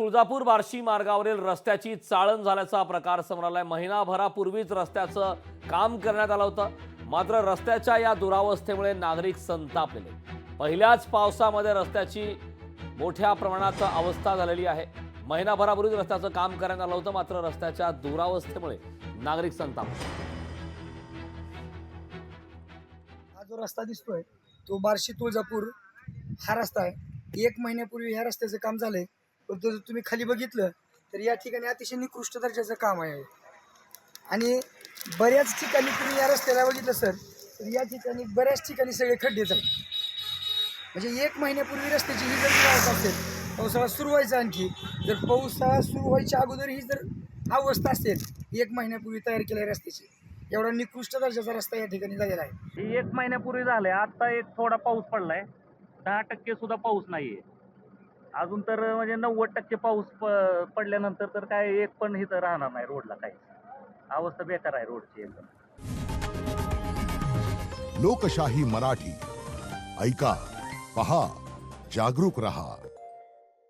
तुळजापूर बार्शी मार्गावरील रस्त्याची चाळण झाल्याचा प्रकार समोर आलाय। महिनाभरापूर्वीच रस्त्याचं काम करण्यात आलं होतं, मात्र रस्त्याच्या या दुरावस्थेमुळे नागरिक संतापलेले। पहिल्याच पावसामध्ये रस्त्याची मोठ्या प्रमाणात अवस्था झालेली आहे। महिनाभरापूर्वीच रस्त्याचं काम करण्यात आलं होतं, मात्र रस्त्याच्या दुरावस्थेमुळे नागरिक संतापले। हा जो रस्ता दिसतोय तो बार्शी तुळजापूर हा रस्ता आहे। 1 महिन्यापूर्वी ह्या रस्त्याचं काम झालंय, पण जर तुम्ही खाली बघितलं तर या ठिकाणी अतिशय निकृष्ट दर्जाचं काम आहे। आणि बऱ्याच ठिकाणी तुम्ही या रस्त्याला बघितलं सर, तर या ठिकाणी बऱ्याच ठिकाणी सगळे खड्डेच आहेत। म्हणजे 1 महिन्यापूर्वी रस्त्याची ही जर अवस्था असेल, पावसाळा सुरू व्हायचा, आणखी जर पावसाळा सुरू व्हायच्या अगोदर ही जर अवस्था असेल 1 महिन्यापूर्वी तयार केल्या रस्त्याची, एवढा निकृष्ट दर्जाचा रस्ता या ठिकाणी झालेला आहे। ही 1 महिन्यापूर्वी झालंय। आता एक थोडा पाऊस पडलाय, 10% सुद्धा पाऊस नाहीये अजून तर। म्हणजे 90% पाऊस पडल्यानंतर तर काय एक पण इथं राहणार नाही रोडला, काही अवस्था बेकार आहे रोडची एकदम। लोकशाही मराठी ऐका, पहा, जागरूक रहा।